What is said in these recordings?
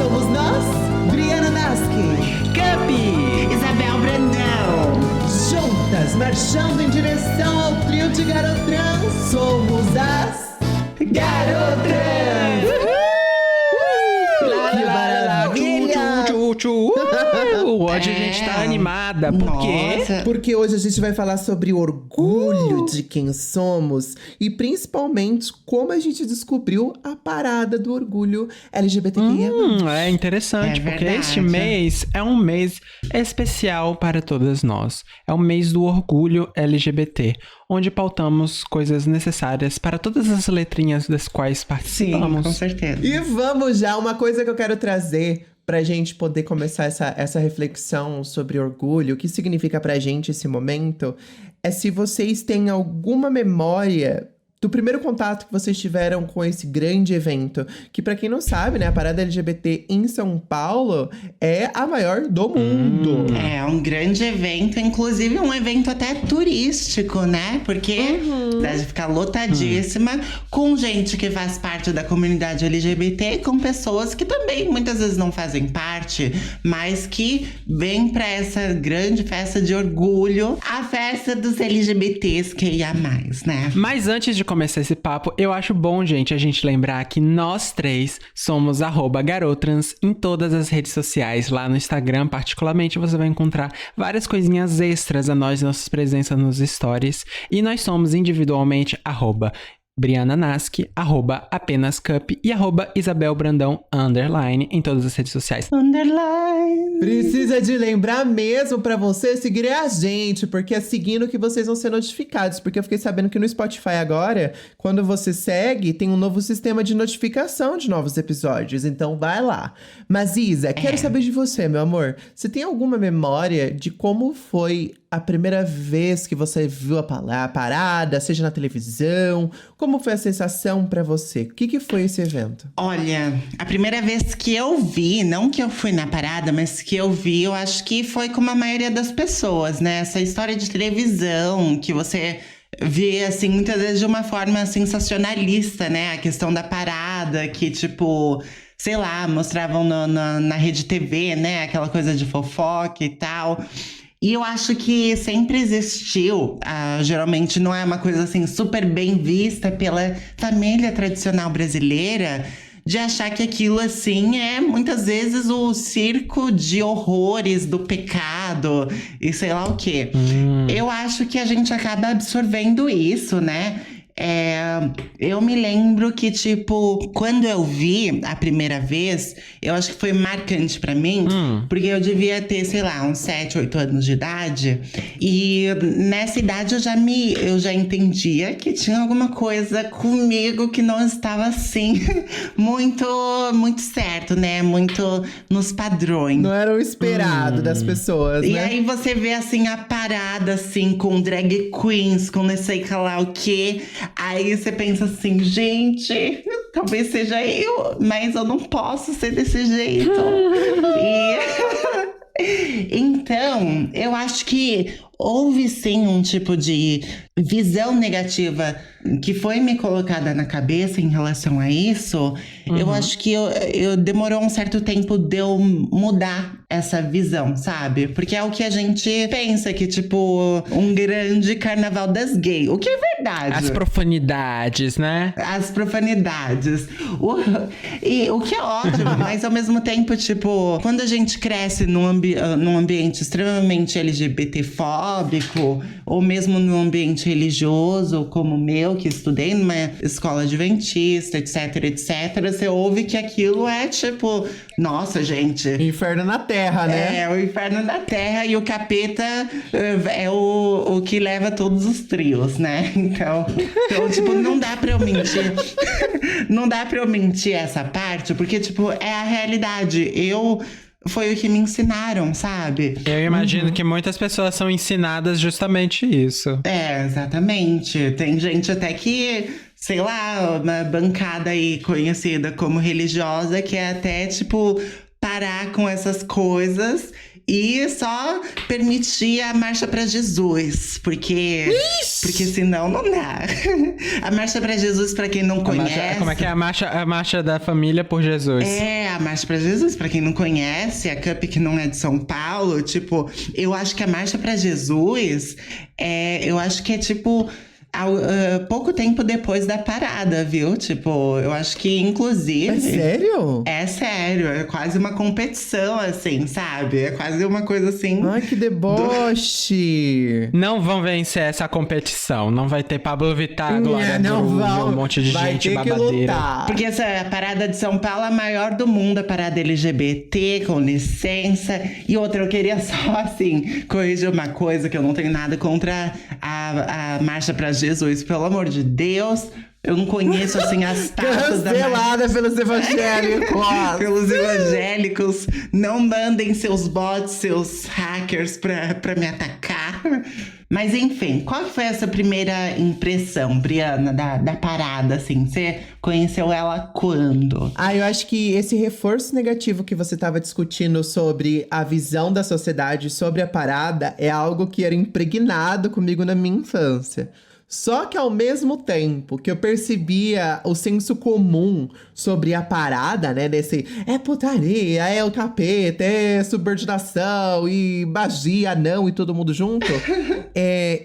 somos nós, Briana Nasky, Capi, Isabel Brandão. Juntas, marchando em direção ao trio de garotrans, somos as Garotrans! Que maravilha! Hoje a gente tá animada, por quê? Nossa. Porque hoje a gente vai falar sobre o orgulho de quem somos e principalmente como a gente descobriu a parada do orgulho LGBTQIA+. É interessante, É porque verdade. este mês é um mês especial para todas nós. É o mês do orgulho LGBT, onde pautamos coisas necessárias para todas as letrinhas das quais Sim, participamos. com certeza. E vamos já, uma coisa que eu quero trazer pra gente poder começar essa reflexão sobre orgulho, o que significa pra gente esse momento, é se vocês têm alguma memória do primeiro contato que vocês tiveram com esse grande evento. Que pra quem não sabe, né, a parada LGBT em São Paulo é a maior do mundo. É um grande evento, inclusive um evento até turístico, né? Porque deve ficar lotadíssima com gente que faz parte da comunidade LGBT e com pessoas que também muitas vezes não fazem parte, mas que vêm pra essa grande festa de orgulho, a festa dos LGBTs que ia mais, né? Mas antes de começar esse papo, eu acho bom, gente, a gente lembrar que nós três somos @garotrans em todas as redes sociais. Lá no Instagram, particularmente, você vai encontrar várias coisinhas extras a nós, nossas presenças nos stories. E nós somos individualmente @Briana Nasky, @ApenasCup e @IsabelBrandão_ em todas as redes sociais. Underline. Precisa de lembrar mesmo pra você seguir a gente, porque é seguindo que vocês vão ser notificados. Porque eu fiquei sabendo que no Spotify agora, quando você segue, tem um novo sistema de notificação de novos episódios. Então vai lá. Mas Isa, quero saber de você, meu amor. Você tem alguma memória de como foi a primeira vez que você viu a parada, seja na televisão? Como foi a sensação pra você? O que foi esse evento? Olha, a primeira vez que eu vi, não que eu fui na parada, mas que eu vi, eu acho que foi como a maioria das pessoas, né? Essa história de televisão, que você vê, assim, muitas vezes de uma forma sensacionalista, né? A questão da parada, que tipo, sei lá, mostravam na rede TV, né? Aquela coisa de fofoca e tal. E eu acho que sempre existiu, geralmente não é uma coisa assim super bem vista pela família tradicional brasileira, de achar que aquilo assim é muitas vezes o circo de horrores do pecado e sei lá o quê. Eu acho que a gente acaba absorvendo isso, né? Eu me lembro que, tipo, quando eu vi a primeira vez, eu acho que foi marcante pra mim, porque eu devia ter, sei lá, uns 7, 8 anos de idade. E nessa idade eu já entendia que tinha alguma coisa comigo que não estava assim, muito certo, né? Muito nos padrões. Não era o esperado das pessoas, E né? aí você vê, assim, a parada, assim, com drag queens, com não sei lá o quê. Aí você pensa assim, gente, talvez seja eu, mas eu não posso ser desse jeito. Então, eu acho que houve sim um tipo de visão negativa que foi me colocada na cabeça em relação a isso. Eu acho que eu demorou um certo tempo de eu mudar essa visão, sabe? Porque é o que a gente pensa, que tipo, um grande carnaval das gays. O que é verdade. As profanidades, né? As profanidades. O que é ótimo, mas ao mesmo tempo, tipo, quando a gente cresce num ambiente extremamente LGBTfóbico, ou mesmo num ambiente religioso, como o meu, que estudei numa escola adventista, etc, você ouve que aquilo é tipo, nossa, gente. Inferno na Terra, né? É, o inferno da terra e o capeta é o que leva todos os trios, né? Então, tipo, não dá pra eu mentir. Não dá pra eu mentir essa parte, porque, tipo, é a realidade. Foi o que me ensinaram, sabe? Eu imagino que muitas pessoas são ensinadas justamente isso. É, exatamente. Tem gente até que, sei lá, uma bancada aí conhecida como religiosa, que é até, tipo, parar com essas coisas E só permitir a Marcha pra Jesus, porque senão não dá. A Marcha pra Jesus, pra quem não conhece... Como é que é a marcha da família por Jesus? É, a Marcha pra Jesus, pra quem não conhece, a Cup que não é de São Paulo, tipo, eu acho que a Marcha pra Jesus, eu acho que é tipo... pouco tempo depois da parada, viu? Tipo, eu acho que, inclusive... É sério? É sério, é quase uma competição, assim, sabe? É quase uma coisa assim... Ai, que deboche! Não vão vencer essa competição. Não vai ter Pablo Vittar, Glória Groove, um monte de gente babadeira. Porque essa parada de São Paulo é a maior do mundo, a parada LGBT, com licença. E outra, eu queria só, assim, corrigir uma coisa, que eu não tenho nada contra a Marcha pra Jesus, pelo amor de Deus, eu não conheço, assim, as taças da... Cancelada pelos evangélicos! Pelos evangélicos, não mandem seus bots, seus hackers pra me atacar. Mas enfim, qual foi essa primeira impressão, Briana, da parada, assim? Você conheceu ela quando? Eu acho que esse reforço negativo que você estava discutindo sobre a visão da sociedade sobre a parada é algo que era impregnado comigo na minha infância. Só que ao mesmo tempo que eu percebia o senso comum sobre a parada, né? Desse putaria, é o capeta, é subordinação e magia, não, e todo mundo junto.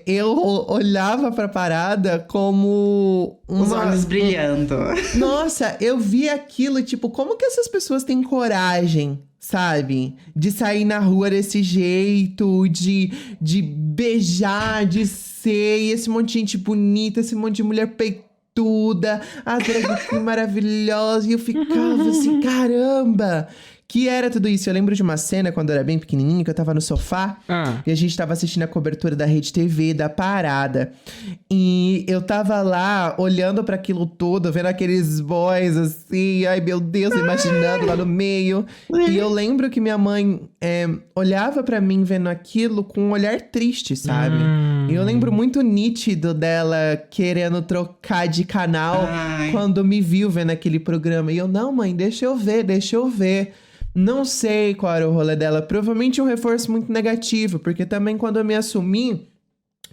Eu olhava pra parada como os olhos brilhando. Nossa, eu via aquilo, tipo, como que essas pessoas têm coragem, sabe? De sair na rua desse jeito, de beijar, de ser, e esse monte de gente bonita, esse monte de mulher peituda, as drag queen maravilhosas, e eu ficava assim, caramba! Que era tudo isso. Eu lembro de uma cena, quando eu era bem pequenininho, que eu tava no sofá. E a gente tava assistindo a cobertura da Rede TV, da parada. E eu tava lá, olhando pra aquilo tudo, vendo aqueles boys assim. Ai, meu Deus, imaginando lá no meio. E eu lembro que minha mãe olhava pra mim vendo aquilo com um olhar triste, sabe? E eu lembro muito nítido dela querendo trocar de canal quando me viu vendo aquele programa. E eu, não, mãe, deixa eu ver. Não sei qual era o rolê dela. Provavelmente um reforço muito negativo. Porque também quando eu me assumi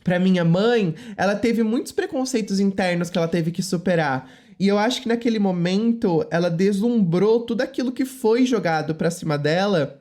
pra minha mãe, ela teve muitos preconceitos internos que ela teve que superar. E eu acho que naquele momento, ela deslumbrou tudo aquilo que foi jogado pra cima dela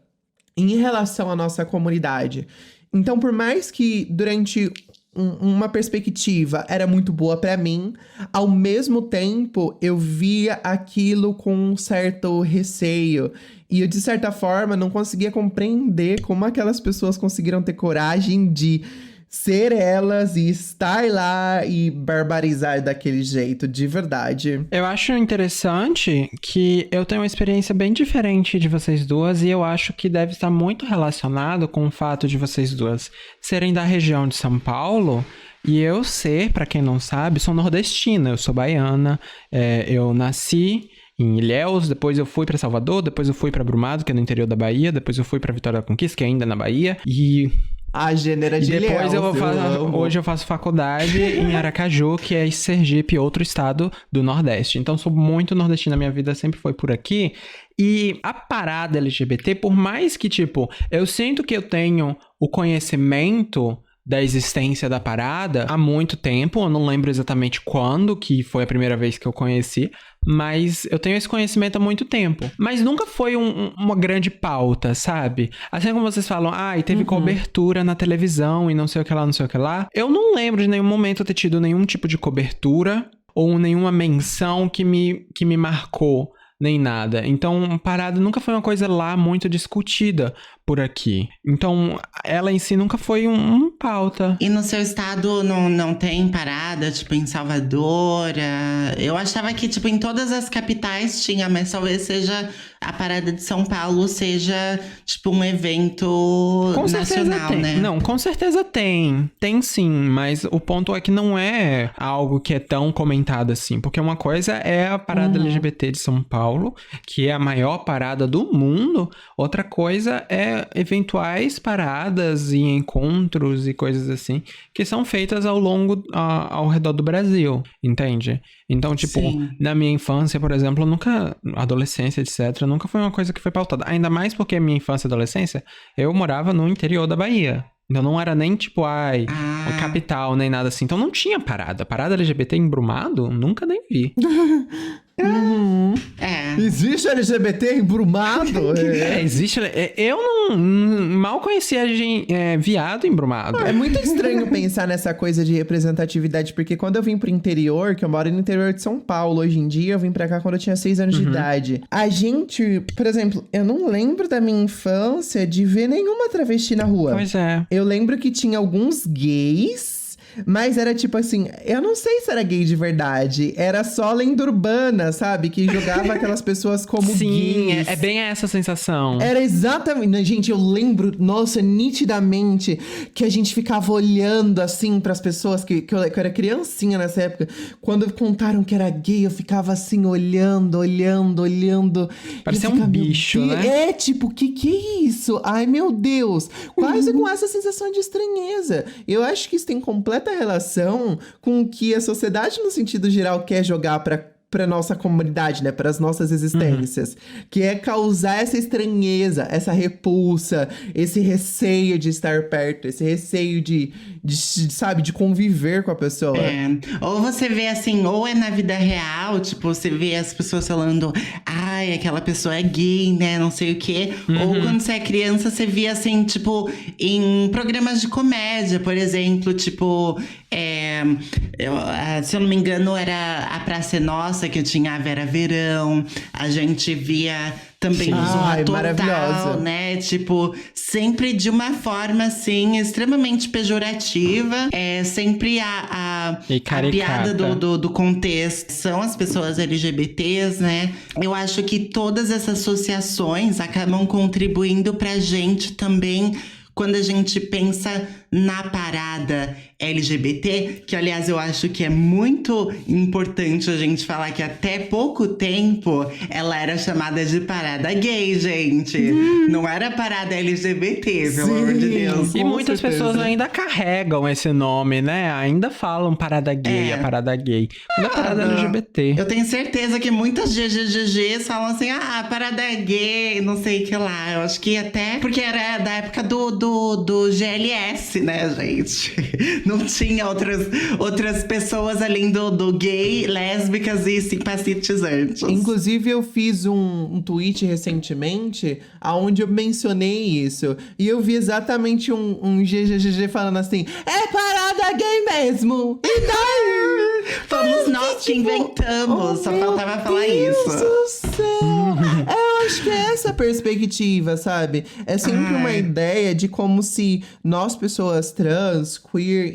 em relação à nossa comunidade. Então, por mais que durante uma perspectiva era muito boa pra mim, ao mesmo tempo eu via aquilo com um certo receio. E eu, de certa forma, não conseguia compreender como aquelas pessoas conseguiram ter coragem de ser elas e estar lá e barbarizar daquele jeito, de verdade. Eu acho interessante que eu tenho uma experiência bem diferente de vocês duas e eu acho que deve estar muito relacionado com o fato de vocês duas serem da região de São Paulo e eu ser, pra quem não sabe, sou nordestina, eu sou baiana, eu nasci em Ilhéus, depois eu fui pra Salvador, depois eu fui pra Brumado, que é no interior da Bahia, depois eu fui pra Vitória da Conquista, que é ainda na Bahia, e... A gênera de depois Ilhéus, hoje eu faço faculdade em Aracaju, que é Sergipe, outro estado do Nordeste. Então sou muito nordestina, minha vida sempre foi por aqui. E a parada LGBT, por mais que, tipo, eu sinto que eu tenho o conhecimento da existência da parada há muito tempo, eu não lembro exatamente quando, que foi a primeira vez que eu conheci, mas eu tenho esse conhecimento há muito tempo. Mas nunca foi uma grande pauta, sabe? Assim como vocês falam, e teve cobertura na televisão e não sei o que lá, não sei o que lá. Eu não lembro de nenhum momento eu ter tido nenhum tipo de cobertura ou nenhuma menção que me marcou, nem nada. Então, parada nunca foi uma coisa lá muito discutida por aqui. Então, ela em si nunca foi um pauta. E no seu estado não tem parada, tipo, em Salvador? Eu achava que, tipo, em todas as capitais tinha, mas talvez seja a parada de São Paulo seja, tipo, um evento nacional, né? Não, com certeza tem. Tem sim, mas o ponto é que não é algo que é tão comentado assim. Porque uma coisa é a parada LGBT de São Paulo, que é a maior parada do mundo. Outra coisa é eventuais paradas e encontros e coisas assim, que são feitas ao redor do Brasil, entende? Então, tipo, Sim. na minha infância, por exemplo, adolescência, etc., nunca foi uma coisa que foi pautada. Ainda mais porque a minha infância e adolescência, eu morava no interior da Bahia. Então não era nem tipo, uma capital, nem nada assim. Então não tinha parada. Parada LGBT em Brumado? Nunca nem vi. Existe LGBT embrumado? Existe. Eu mal conhecia viado em Brumado. É muito estranho pensar nessa coisa de representatividade, porque quando eu vim pro interior, que eu moro no interior de São Paulo hoje em dia, eu vim pra cá quando eu tinha 6 anos de idade. A gente, por exemplo, eu não lembro da minha infância de ver nenhuma travesti na rua. Pois é. Eu lembro que tinha alguns gays, mas era tipo assim, eu não sei se era gay de verdade. Era só lenda urbana, sabe? Que jogava aquelas pessoas como gays. Sim, é bem essa sensação. Era exatamente... Gente, eu lembro, nossa, nitidamente, que a gente ficava olhando, assim, pras pessoas, que eu era criancinha nessa época. Quando contaram que era gay, eu ficava assim, olhando. Parecia um bicho, né? É, tipo, que é isso? Ai, meu Deus. Quase com essa sensação de estranheza. Eu acho que isso tem completa relação com o que a sociedade, no sentido geral, quer jogar pra nossa comunidade, né? Para as nossas existências. Que é causar essa estranheza, essa repulsa, esse receio de estar perto, esse receio de sabe, de conviver com a pessoa. Ou você vê assim, ou é na vida real, tipo, você vê as pessoas falando, ai, aquela pessoa é gay, né? Não sei o quê. Ou quando você é criança, você vê assim, tipo, em programas de comédia, por exemplo, tipo, se eu não me engano, era A Praça é Nossa, que tinha a Vera Verão. A gente via também o Zorra Total, né? Tipo, sempre de uma forma, assim, extremamente pejorativa. Sempre a piada do contexto são as pessoas LGBTs, né? Eu acho que todas essas associações acabam contribuindo pra gente também, quando a gente pensa na parada LGBT, que aliás eu acho que é muito importante a gente falar que até pouco tempo ela era chamada de parada gay, gente. Não era parada LGBT, pelo amor de Deus. E muitas pessoas ainda carregam esse nome, né? Ainda falam parada gay, a parada gay. Mas a parada LGBT. Eu tenho certeza que muitas GGGGs falam assim, parada gay, não sei o que lá. Eu acho que até porque era da época do GLS, né, gente? Não tinha outras pessoas além do gay, lésbicas e simpatizantes. Inclusive, eu fiz um tweet recentemente onde eu mencionei isso. E eu vi exatamente um GGGG falando assim, é parada gay mesmo! E daí? Fomos nós que inventamos, só faltava falar isso. Meu Deus do céu! Eu acho que é essa perspectiva, sabe? É sempre uma ideia de como se nós, pessoas trans, queer,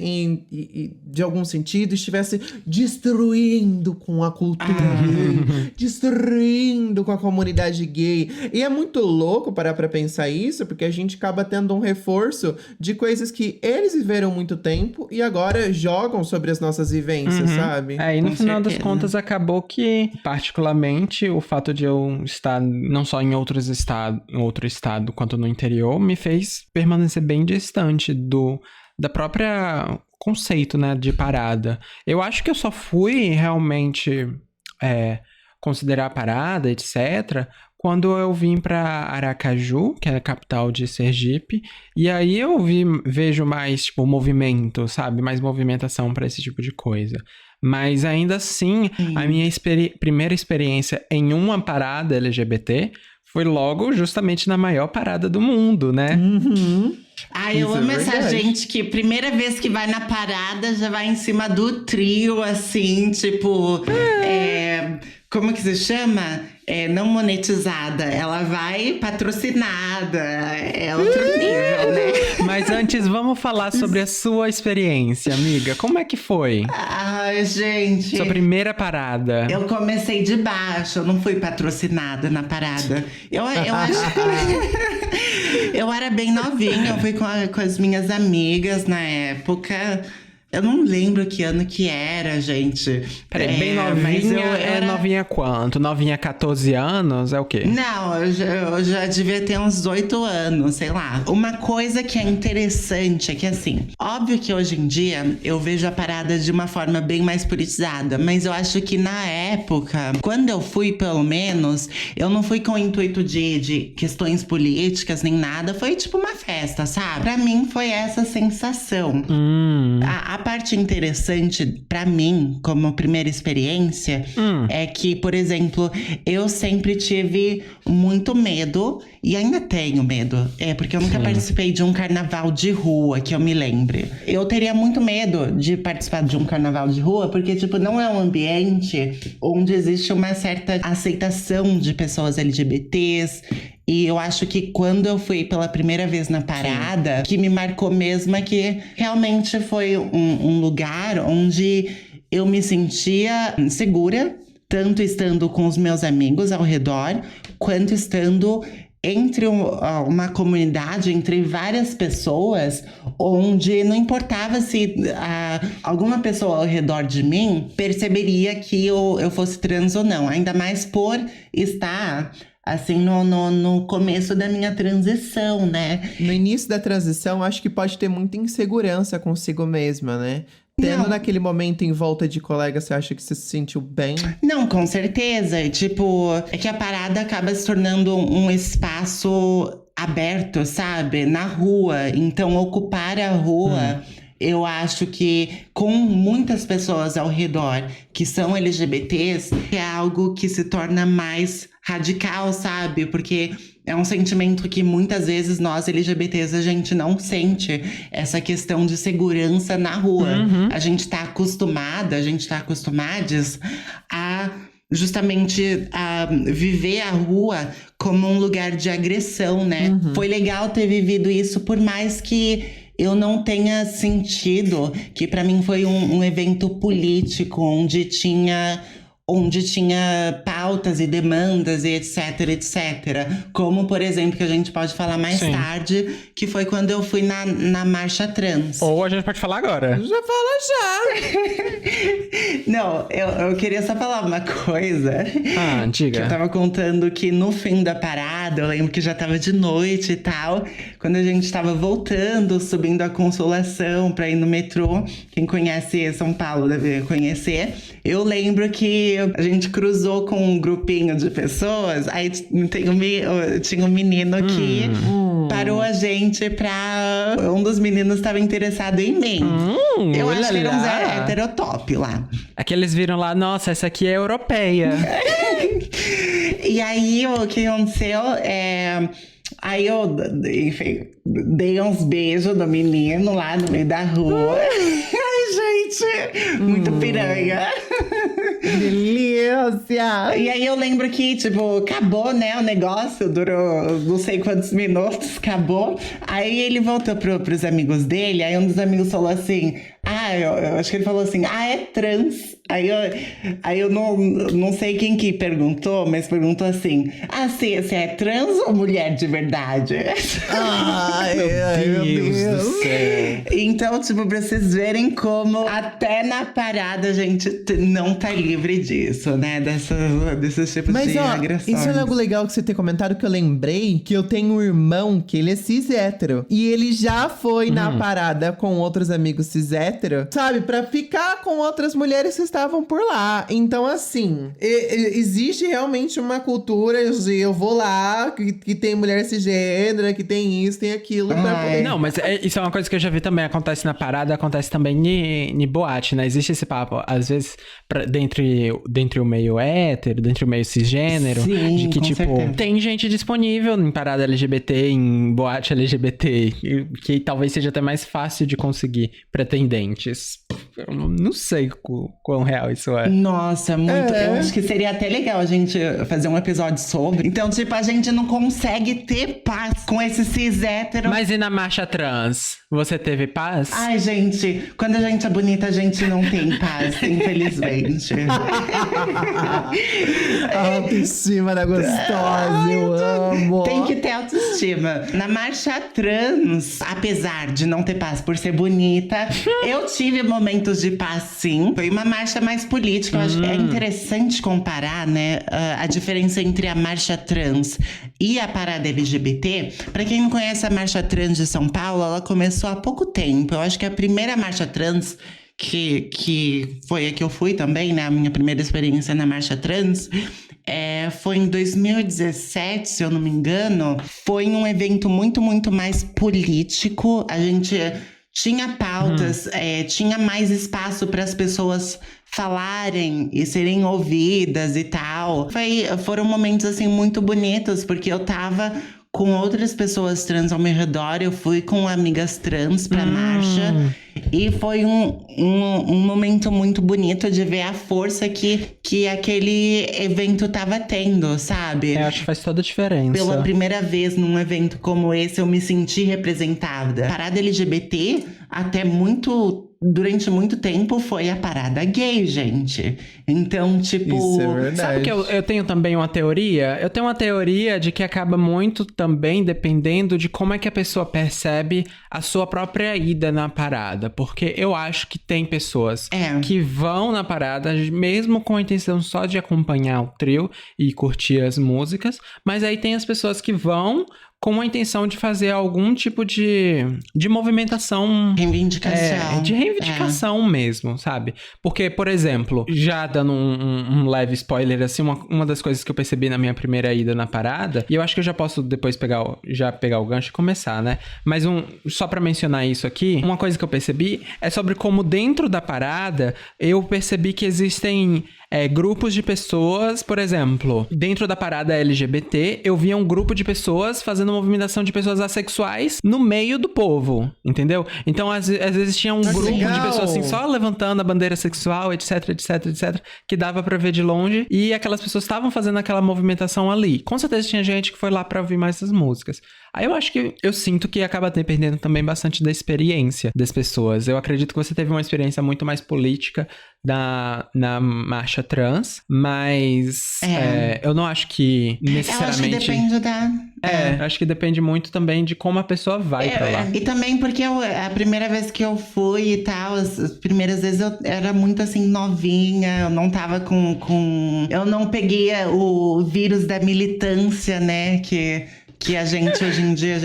de algum sentido, estivesse destruindo com a cultura gay, destruindo com a comunidade gay. E é muito louco parar pra pensar isso, porque a gente acaba tendo um reforço de coisas que eles viveram muito tempo e agora jogam sobre as nossas vivências, sabe? E no final das contas acabou que, particularmente, o fato de eu estar não só em outro estado quanto no interior, me fez permanecer bem distante da própria conceito, né, de parada. Eu acho que eu só fui realmente considerar a parada, etc., quando eu vim para Aracaju, que é a capital de Sergipe, e aí eu vejo mais, tipo, movimento, sabe? Mais movimentação para esse tipo de coisa. Mas ainda assim, a minha primeira experiência em uma parada LGBT foi logo justamente na maior parada do mundo, né? Eu amo essa gente que primeira vez que vai na parada já vai em cima do trio, assim, tipo... como que se chama? Não monetizada. Ela vai patrocinada. É outro nível, né? Mas antes, vamos falar sobre a sua experiência, amiga. Como é que foi? Ai, gente... Sua primeira parada. Eu comecei de baixo. Eu não fui patrocinada na parada. Eu acho que... Eu era bem novinha. Eu fui com as minhas amigas na época. Eu não lembro que ano que era, gente. Peraí, bem novinha, novinha quanto? Novinha 14 anos? É o quê? Não, eu já devia ter uns 18 anos, sei lá. Uma coisa que é interessante é que, assim, óbvio que hoje em dia eu vejo a parada de uma forma bem mais politizada, mas eu acho que na época, quando eu fui, pelo menos, eu não fui com o intuito de questões políticas nem nada, foi tipo uma festa, sabe? Pra mim foi essa sensação. A parte interessante pra mim, como primeira experiência, é que, por exemplo, eu sempre tive muito medo, e ainda tenho medo, porque eu nunca participei de um carnaval de rua, que eu me lembre. Eu teria muito medo de participar de um carnaval de rua, porque, tipo, não é um ambiente onde existe uma certa aceitação de pessoas LGBTs. E eu acho que quando eu fui pela primeira vez na parada, que me marcou mesmo é que realmente foi um lugar onde eu me sentia segura, tanto estando com os meus amigos ao redor, quanto estando entre uma comunidade, entre várias pessoas, onde não importava se alguma pessoa ao redor de mim perceberia que eu fosse trans ou não, ainda mais por estar assim, no começo da minha transição, né? No início da transição, acho que pode ter muita insegurança consigo mesma, né? Tendo naquele momento em volta de colegas, você acha que você se sentiu bem? Não, com certeza. Tipo, é que a parada acaba se tornando um espaço aberto, sabe? Na rua. Então, ocupar a rua... Eu acho que com muitas pessoas ao redor que são LGBTs, é algo que se torna mais radical, sabe? Porque é um sentimento que muitas vezes nós LGBTs a gente não sente essa questão de segurança na rua. A gente tá acostumados a justamente a viver a rua como um lugar de agressão, né? Foi legal ter vivido isso, por mais que eu não tenha sentido que pra mim foi um evento político, onde tinha pautas e demandas e etc, etc. Como, por exemplo, que a gente pode falar mais tarde, que foi quando eu fui na marcha trans. Ou a gente pode falar agora. Já fala já! Não, eu queria só falar uma coisa. Diga. Que eu tava contando que no fim da parada, eu lembro que já tava de noite e tal. Quando a gente tava voltando, subindo a Consolação pra ir no metrô. Quem conhece São Paulo deve conhecer. Eu lembro que a gente cruzou com um grupinho de pessoas. Aí tinha um menino que parou a gente pra... Um dos meninos estava interessado em mim. Eu acho que era um Zé heterotop lá. Aqueles viram lá, nossa, essa aqui é europeia. E aí, o que aconteceu Aí eu, enfim, dei uns beijos no menino lá no meio da rua. Ai, gente, muito piranha. Delícia! E aí eu lembro que, tipo, acabou, né, o negócio, durou não sei quantos minutos, acabou. Aí ele voltou pros amigos dele, aí um dos amigos falou assim... eu acho que ele falou assim, é trans. Aí eu não sei quem que perguntou, mas perguntou assim, você é trans ou mulher de verdade? Ai, meu Deus do céu. Então, tipo, pra vocês verem como até na parada a gente não tá livre disso, né? Desses tipos de agressões. Isso é algo legal que você ter comentado, que eu lembrei que eu tenho um irmão que ele é cis hétero. E ele já foi na parada com outros amigos cis hétero, sabe? Pra ficar com outras mulheres que estavam por lá. Então, assim, existe realmente uma cultura de eu vou lá, que tem mulher cisgênera, que tem isso, tem aquilo. Pra poder... Não, mas isso é uma coisa que eu já vi também. Acontece na parada, acontece também em boate, né? Existe esse papo, às vezes, dentre o meio hétero, dentre o meio cisgênero. Sim, de que, com tipo, certeza. tem gente disponível em parada LGBT, em boate LGBT, que talvez seja até mais fácil de conseguir pretendentes. eu não sei quão real isso é. Nossa, muito. Eu acho que seria até legal a gente fazer um episódio sobre. Então, tipo, a gente não consegue ter paz com esse cis hétero. Mas e na marcha trans? Você teve paz? Ai, gente, quando a gente é bonita, a gente não tem paz, infelizmente. A autoestima da gostosa, eu amo. Tem que ter autoestima. Na marcha trans, apesar de não ter paz por ser bonita, eu tive momentos de paz, sim. Foi uma marcha mais política. Eu acho que é interessante comparar, né, a diferença entre a marcha trans e a parada LGBT. Pra quem não conhece a marcha trans de São Paulo, ela começou há pouco tempo. Eu acho que a primeira marcha trans que foi a que eu fui também, né? A minha primeira experiência na marcha trans foi em 2017, se eu não me engano. Foi um evento muito, muito mais político. A gente tinha pautas, tinha mais espaço para as pessoas falarem e serem ouvidas e tal. Foram momentos, assim, muito bonitos, porque eu tava com outras pessoas trans ao meu redor. Eu fui com amigas trans pra marcha. E foi um momento muito bonito de ver a força que aquele evento tava tendo, sabe? Eu acho que faz toda a diferença. Pela primeira vez num evento como esse, eu me senti representada. A parada LGBT, durante muito tempo, foi a parada gay, gente. Então, tipo... Isso é verdade. Sabe que eu tenho também uma teoria? Eu tenho uma teoria de que acaba muito também dependendo de como é que a pessoa percebe a sua própria ida na parada. Porque eu acho que tem pessoas que vão na parada mesmo com a intenção só de acompanhar o trio e curtir as músicas. Mas aí tem as pessoas que vão com a intenção de fazer algum tipo de movimentação... Reivindicação. De reivindicação mesmo, sabe? Porque, por exemplo, já dando um leve spoiler, assim, uma das coisas que eu percebi na minha primeira ida na parada, e eu acho que eu já posso depois pegar o gancho e começar, né? Mas só pra mencionar isso aqui, uma coisa que eu percebi é sobre como dentro da parada eu percebi que existem grupos de pessoas, por exemplo, dentro da parada LGBT, eu via um grupo de pessoas fazendo movimentação de pessoas assexuais no meio do povo, entendeu? Então, às vezes tinha um grupo de pessoas assim, só levantando a bandeira sexual, etc, etc, etc, que dava pra ver de longe, e aquelas pessoas estavam fazendo aquela movimentação ali. Com certeza tinha gente que foi lá pra ouvir mais essas músicas. Aí eu sinto que acaba dependendo também bastante da experiência das pessoas. Eu acredito que você teve uma experiência muito mais política na marcha trans, mas eu não acho que necessariamente... Eu acho que depende da... acho que depende muito também de como a pessoa vai pra lá. E também porque a primeira vez que eu fui e tal, as primeiras vezes eu era muito assim, novinha, eu não tava eu não peguei o vírus da militância, né, que a gente, hoje em dia,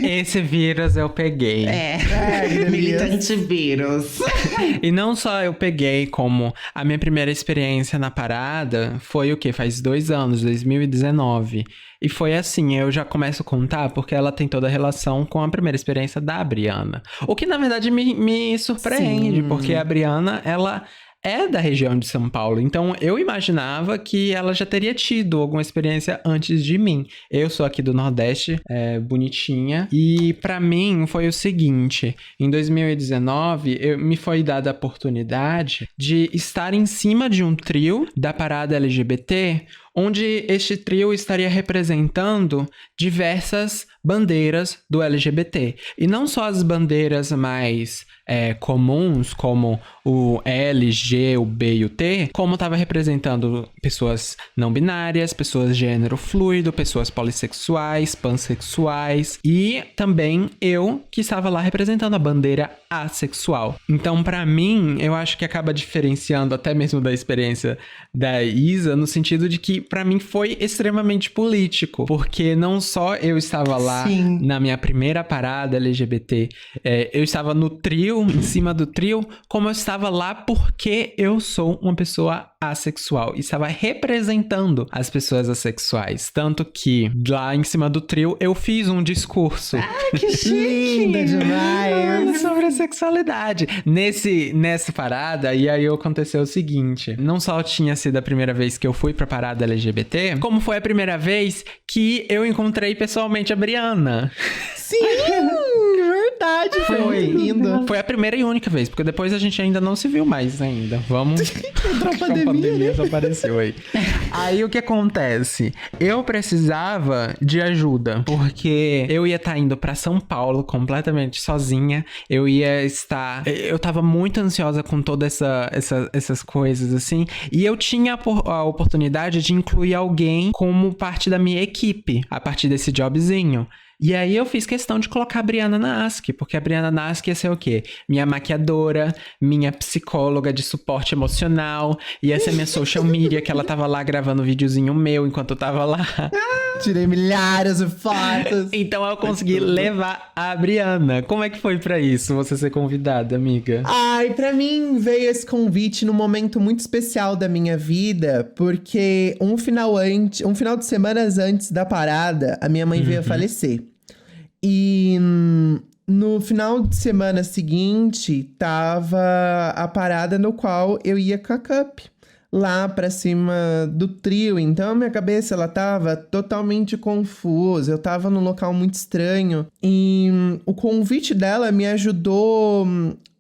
Esse vírus eu peguei. Militante vírus. E não só eu peguei, como a minha primeira experiência na parada foi o quê? Faz 2 anos, 2019. E foi assim, eu já começo a contar porque ela tem toda a relação com a primeira experiência da Briana. O que, na verdade, me surpreende, porque a Briana, ela é da região de São Paulo, então eu imaginava que ela já teria tido alguma experiência antes de mim. Eu sou aqui do Nordeste, bonitinha, e pra mim foi o seguinte: em 2019 me foi dada a oportunidade de estar em cima de um trio da parada LGBT, onde este trio estaria representando diversas bandeiras do LGBT. E não só as bandeiras mais comuns, como o L, G, o B e o T, como estava representando pessoas não binárias, pessoas de gênero fluido, pessoas polissexuais, pansexuais, e também eu, que estava lá representando a bandeira assexual. Então, pra mim, eu acho que acaba diferenciando até mesmo da experiência da Isa, no sentido de que, pra mim, foi extremamente político, porque não só eu estava lá na minha primeira parada LGBT, eu estava no trio, em cima do trio, como eu estava lá porque eu sou uma pessoa assexual e estava representando as pessoas assexuais. Tanto que lá em cima do trio eu fiz um discurso. Ah, que chique! Linda demais! Sobre a sexualidade. Nessa parada, e aí aconteceu o seguinte: não só tinha sido a primeira vez que eu fui pra parada LGBT, como foi a primeira vez que eu encontrei pessoalmente a Briana. Sim! verdade, foi lindo. Foi a primeira e única vez, porque depois a gente ainda não se viu mais ainda. Vamos... Entrou a pandemia, só apareceu aí. Aí o que acontece? Eu precisava de ajuda, porque eu ia estar indo pra São Paulo completamente sozinha. Eu tava muito ansiosa com todas essas coisas, assim. E eu tinha a oportunidade de incluir alguém como parte da minha equipe, a partir desse jobzinho. E aí eu fiz questão de colocar a Briana Nasc, porque a Briana Nasc ia ser o quê? Minha maquiadora, minha psicóloga de suporte emocional, ia ser minha social media, que ela tava lá gravando um videozinho meu enquanto eu tava lá. Tirei milhares de fotos. Então eu consegui levar a Briana. Como é que foi pra isso, você ser convidada, amiga? Ai, pra mim veio esse convite num momento muito especial da minha vida, porque um final de semanas antes da parada, a minha mãe veio a falecer. E no final de semana seguinte, tava a parada no qual eu ia com a Cup lá pra cima do trio. Então, minha cabeça, ela tava totalmente confusa. Eu tava num local muito estranho. E o convite dela me ajudou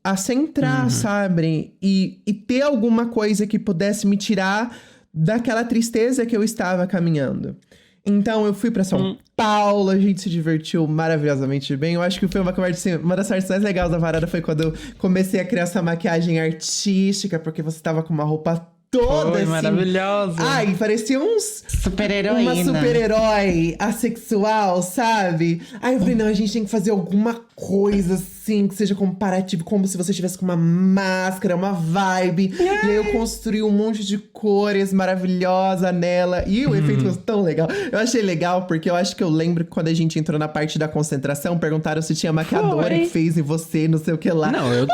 a centrar, sabe? E ter alguma coisa que pudesse me tirar daquela tristeza que eu estava caminhando. Então, eu fui pra São Paulo, a gente se divertiu maravilhosamente bem. Eu acho que foi uma conversa, assim, uma das partes mais legais da parada foi quando eu comecei a criar essa maquiagem artística, porque você tava com uma roupa toda, foi assim... maravilhosa. Ai, parecia uma super-herói assexual, sabe? Aí eu falei, não, a gente tem que fazer alguma coisa, assim, que seja comparativo, como se você estivesse com uma máscara, uma vibe. E aí eu construí um monte de cores maravilhosa nela. E o efeito ficou tão legal. Eu achei legal, porque eu acho que eu lembro que quando a gente entrou na parte da concentração, perguntaram se tinha maquiadora que fez em você, não sei o que lá. Não, eu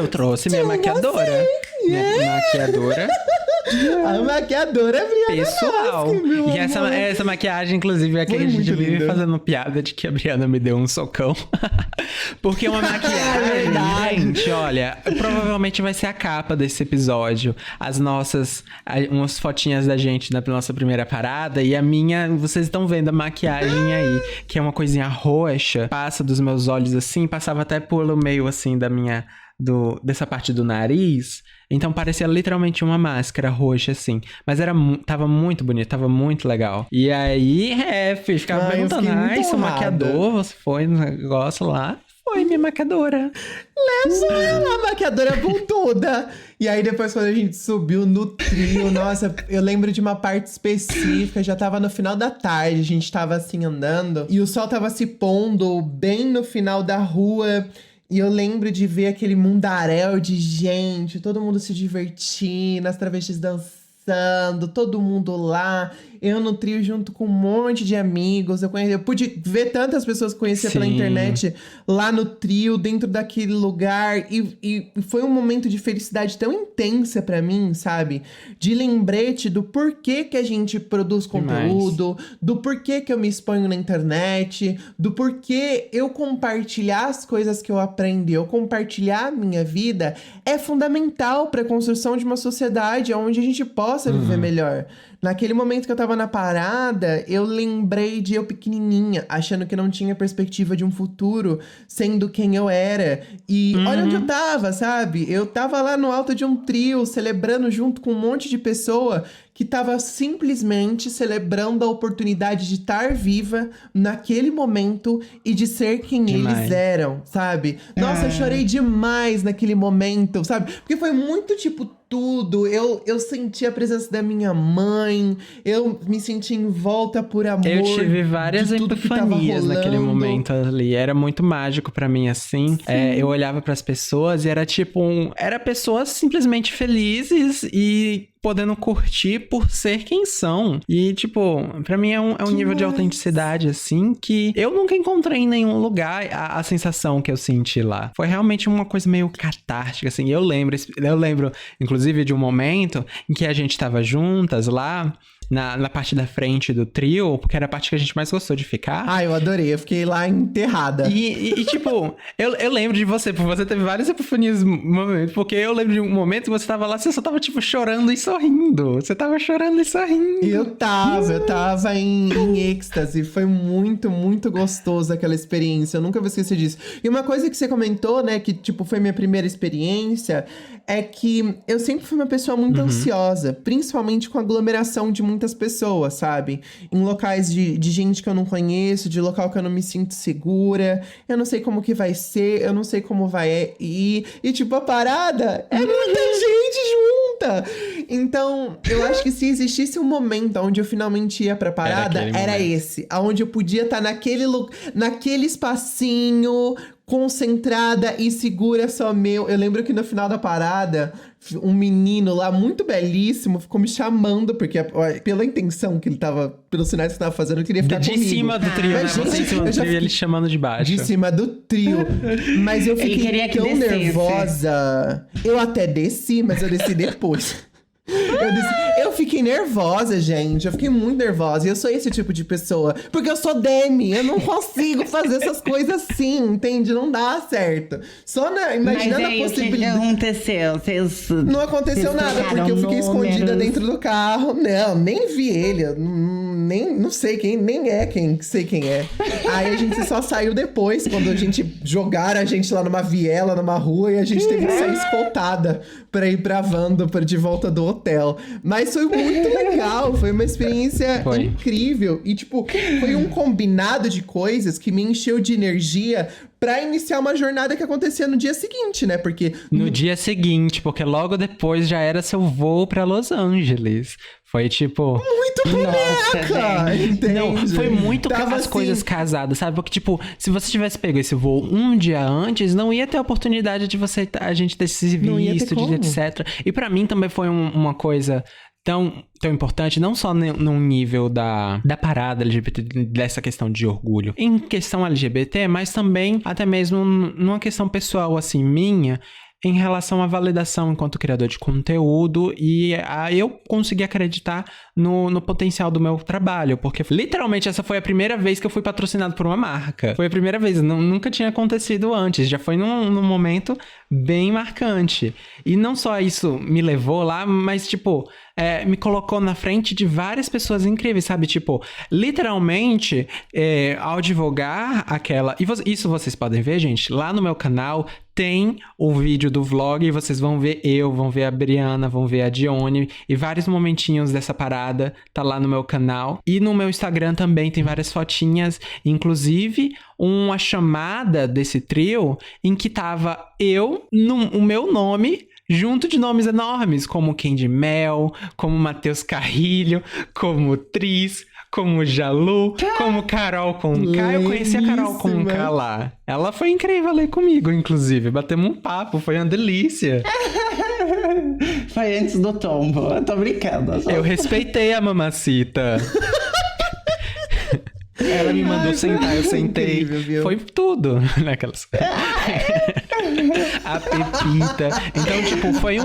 trouxe minha maquiadora. Minha maquiadora. A maquiadora é Briana pessoal. Nasc, meu E essa maquiagem, inclusive, é que a gente muito vive linda. fazendo piada de que a Briana me deu um socão. Porque uma maquiagem, gente, olha, provavelmente vai ser a capa desse episódio. Umas fotinhas da gente na nossa primeira parada. E a minha, vocês estão vendo a maquiagem aí, que é uma coisinha roxa, passa dos meus olhos assim, passava até pelo meio assim dessa parte do nariz. Então parecia literalmente uma máscara roxa, assim. Mas tava muito bonito, tava muito legal. E aí, ficava perguntando, seu maquiador, você foi no negócio lá? Foi minha maquiadora. A maquiadora bunduda. E aí depois quando a gente subiu no trio, nossa, eu lembro de uma parte específica, já tava no final da tarde, a gente tava assim andando. E o sol tava se pondo bem no final da rua. E eu lembro de ver aquele mundaréu de gente, todo mundo se divertindo, as travestis dançando, todo mundo lá. Eu no trio junto com um monte de amigos. Eu pude ver tantas pessoas que conhecia pela internet lá no trio, dentro daquele lugar. E foi um momento de felicidade tão intensa pra mim, sabe? De lembrete do porquê que a gente produz conteúdo, do porquê que eu me exponho na internet, do porquê eu compartilhar as coisas que eu aprendi, eu compartilhar a minha vida é fundamental pra construção de uma sociedade onde a gente possa viver melhor. Naquele momento que eu tava na parada, eu lembrei de eu pequenininha, achando que não tinha perspectiva de um futuro, sendo quem eu era. E olha onde eu tava, sabe? Eu tava lá no alto de um trio, celebrando junto com um monte de pessoa que tava simplesmente celebrando a oportunidade de estar viva naquele momento e de ser quem eles eram, sabe? Nossa, eu chorei demais naquele momento, sabe? Porque foi muito, tipo, tudo. Eu senti a presença da minha mãe, eu me senti envolta por amor. Eu tive várias epifanias naquele momento ali. Era muito mágico pra mim, assim. Eu olhava pras pessoas e era tipo era pessoas simplesmente felizes e podendo curtir por ser quem são. E, tipo, pra mim é um nível de autenticidade, assim, que eu nunca encontrei em nenhum lugar a sensação que eu senti lá. Foi realmente uma coisa meio catártica, assim. Eu lembro, inclusive, de um momento em que a gente tava juntas lá na parte da frente do trio, porque era a parte que a gente mais gostou de ficar. Ah, eu adorei. Eu fiquei lá enterrada. E tipo, eu lembro de você, porque você teve várias epifanias momentos, porque eu lembro de um momento que você tava lá, você só tava, tipo, chorando e sorrindo. Você tava chorando e sorrindo. Eu tava em êxtase. Foi muito, muito gostoso aquela experiência. Eu nunca vou esquecer disso. E uma coisa que você comentou, né, que, tipo, foi minha primeira experiência, é que eu sempre fui uma pessoa muito ansiosa, principalmente com aglomeração de muitas pessoas, sabe? Em locais de gente que eu não conheço, de local que eu não me sinto segura. Eu não sei como que vai ser, eu não sei como vai ir. E, tipo, a parada é muita gente junta. Então, eu acho que se existisse um momento onde eu finalmente ia pra parada, era esse. Onde eu podia estar naquele espacinho, concentrada e segura, só meu. Eu lembro que no final da parada, um menino lá, muito belíssimo, ficou me chamando, porque pela intenção que ele tava, pelos sinais que ele tava fazendo, eu queria ficar comigo. De cima do trio, né? Mas, Você em cima do trio e ele chamando de baixo. De cima do trio. Mas eu Ele fiquei queria que tão descesse. nervosa. Eu até desci, mas eu desci depois. Eu fiquei nervosa, gente. Eu fiquei muito nervosa. E eu sou esse tipo de pessoa. Porque eu sou Demi. Eu não consigo fazer essas coisas assim, entende? Não dá certo. Só imaginando a possibilidade. O que aconteceu? Vocês Não aconteceu nada, porque eu fiquei escondida dentro do carro. Não, nem vi ele. Eu não sei quem, nem é quem sei quem é. Aí a gente só saiu depois, quando a gente jogaram a gente lá numa viela, numa rua, e a gente teve que sair escoltada pra ir pra van de volta do hotel. Mas foi muito legal, foi uma experiência incrível. E, tipo, foi um combinado de coisas que me encheu de energia pra iniciar uma jornada que acontecia no dia seguinte, né? Porque no dia seguinte, porque logo depois já era seu voo pra Los Angeles. Foi tipo... muito boneca, entende? Não, foi muito Tava as assim... coisas casadas, sabe? Porque, tipo, se você tivesse pego esse voo um dia antes, não ia ter a oportunidade de a gente ter se visto, de etc. E pra mim também foi uma coisa tão importante, não só num nível da parada LGBT, dessa questão de orgulho, em questão LGBT, mas também até mesmo numa questão pessoal, assim, minha, em relação à validação enquanto criador de conteúdo e eu consegui acreditar no potencial do meu trabalho, porque literalmente essa foi a primeira vez que eu fui patrocinado por uma marca. Foi a primeira vez, nunca tinha acontecido antes, já foi num momento bem marcante. E não só isso me levou lá, mas tipo... me colocou na frente de várias pessoas incríveis, sabe? Tipo, literalmente, ao divulgar aquela... Isso vocês podem ver, gente. Lá no meu canal tem o vídeo do vlog e vocês vão ver vão ver a Briana, vão ver a Dione e vários momentinhos dessa parada tá lá no meu canal. E no meu Instagram também tem várias fotinhas, inclusive uma chamada desse trio em que tava o meu nome... junto de nomes enormes, como Candy Mel, como Matheus Carrilho, como Tris, como Jalu, como Carol Conká. Eu conheci a Carol Conká lá. Ela foi incrível ali comigo, inclusive. Batemos um papo, foi uma delícia. Foi antes do tombo, eu tô brincando. Eu respeitei a mamacita. Ela me mandou sentar, eu sentei. Incrível, foi tudo naquelas... A Pepita. Então, tipo, foi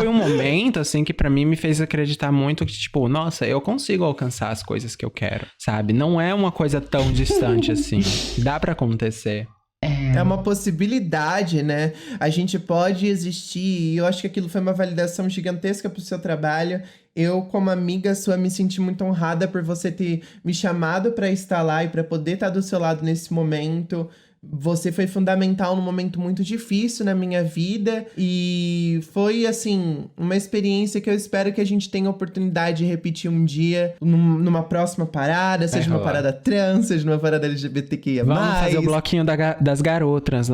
um momento, assim, que pra mim me fez acreditar muito que, tipo, nossa, eu consigo alcançar as coisas que eu quero, sabe? Não é uma coisa tão distante assim. Dá pra acontecer. É uma possibilidade, né? A gente pode existir, e eu acho que aquilo foi uma validação gigantesca pro seu trabalho. Eu, como amiga sua, me senti muito honrada por você ter me chamado pra estar lá e pra poder estar do seu lado nesse momento. Você foi fundamental num momento muito difícil na minha vida e foi, assim, uma experiência que eu espero que a gente tenha a oportunidade de repetir um dia numa próxima parada, seja uma parada trans, seja uma parada LGBTQIA+. Vamos fazer o bloquinho das garotas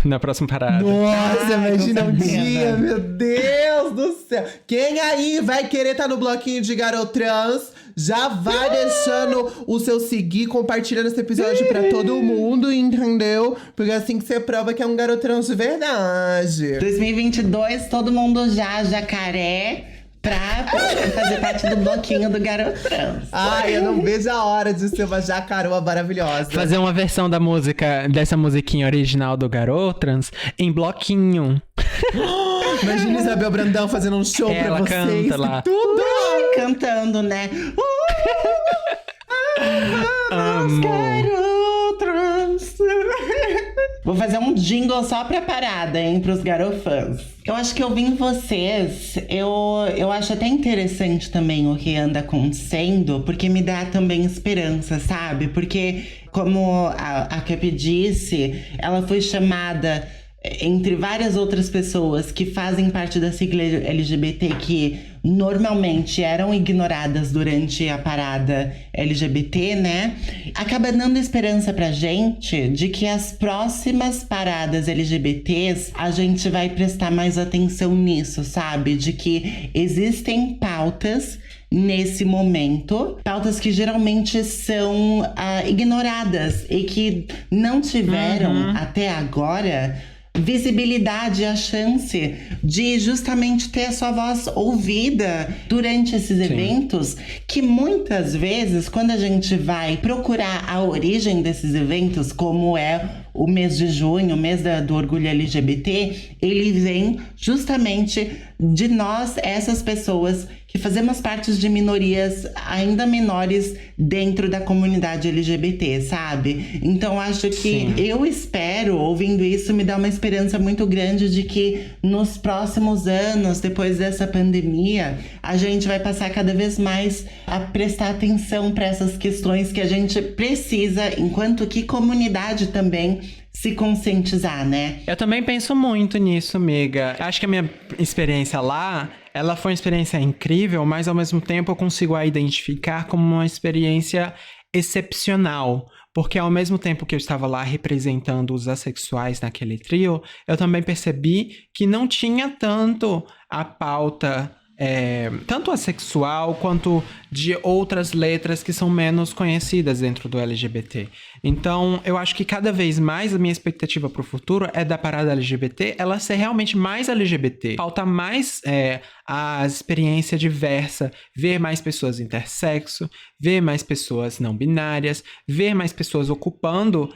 na próxima parada. Nossa, imagina um dia, meu Deus do céu. Quem aí vai querer estar no bloquinho de garotrans? Já vai deixando o seu seguir, compartilhando esse episódio pra todo mundo, entendeu? Porque é assim que você prova que é um garotrans de verdade. 2022, todo mundo jacaré pra fazer parte do bloquinho do garotrans. Ai, eu não vejo a hora de ser uma jacaroa maravilhosa. Fazer uma versão dessa musiquinha original do Garotrans em bloquinho. Imagina Isabel Brandão fazendo um show pra Ela vocês. canta lá. Tudo! Cantando, né? Amo. Garotas. Vou fazer um jingle só pra parada, hein, pros garofãs. Eu acho que ouvindo vocês, eu acho até interessante também o que anda acontecendo, porque me dá também esperança, sabe? Porque, como a Kepi disse, ela foi chamada, entre várias outras pessoas que fazem parte da sigla LGBT, que normalmente eram ignoradas durante a parada LGBT, né? Acaba dando esperança pra gente de que as próximas paradas LGBTs a gente vai prestar mais atenção nisso, sabe? De que existem pautas nesse momento, pautas que geralmente são ignoradas e que não tiveram até agora visibilidade, a chance de justamente ter a sua voz ouvida durante esses eventos, que muitas vezes, quando a gente vai procurar a origem desses eventos, como é o mês de junho, o mês do orgulho LGBT, ele vem justamente de nós, essas pessoas que fazemos parte de minorias ainda menores dentro da comunidade LGBT, sabe? Então acho que eu espero, ouvindo isso, me dá uma esperança muito grande de que nos próximos anos, depois dessa pandemia, a gente vai passar cada vez mais a prestar atenção para essas questões que a gente precisa, enquanto que comunidade também, se conscientizar, né? Eu também penso muito nisso, amiga. Acho que a minha experiência lá, ela foi uma experiência incrível, mas ao mesmo tempo eu consigo a identificar como uma experiência excepcional. Porque ao mesmo tempo que eu estava lá representando os assexuais naquele trio, eu também percebi que não tinha tanto a pauta, tanto assexual quanto de outras letras que são menos conhecidas dentro do LGBT. Então, eu acho que cada vez mais a minha expectativa pro futuro é da parada LGBT ela ser realmente mais LGBT. Falta mais a experiência diversa, ver mais pessoas intersexo, ver mais pessoas não binárias, ver mais pessoas ocupando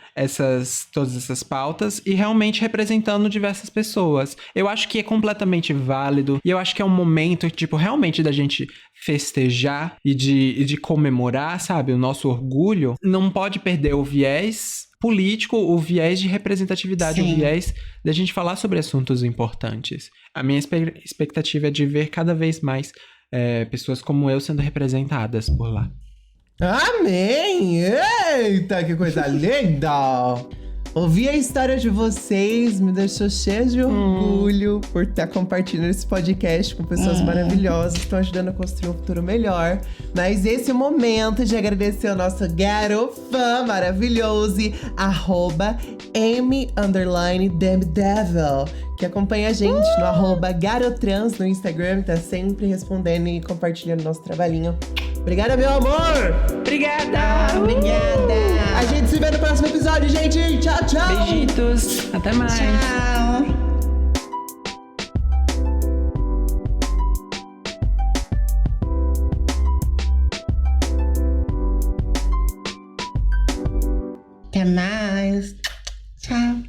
todas essas pautas e realmente representando diversas pessoas. Eu acho que é completamente válido e eu acho que é um momento, tipo, realmente da gente festejar e de comemorar, sabe, o nosso orgulho. Não pode perder o viés político, o viés de representatividade, o viés da gente falar sobre assuntos importantes. A minha expectativa é de ver cada vez mais pessoas como eu sendo representadas por lá. Amém! Eita, que coisa linda! Ouvir a história de vocês me deixou cheia de orgulho por estar compartilhando esse podcast com pessoas maravilhosas que estão ajudando a construir um futuro melhor. Mas esse é o momento de agradecer ao nosso garofã maravilhoso, @Amy_TheMDevil, que acompanha a gente no @Garotrans no Instagram, tá sempre respondendo e compartilhando nosso trabalhinho. Obrigada, meu amor! Obrigada! Obrigada! A gente se vê no próximo episódio, gente! Tchau, tchau! Beijitos! Até mais! Tchau! Até mais! Tchau!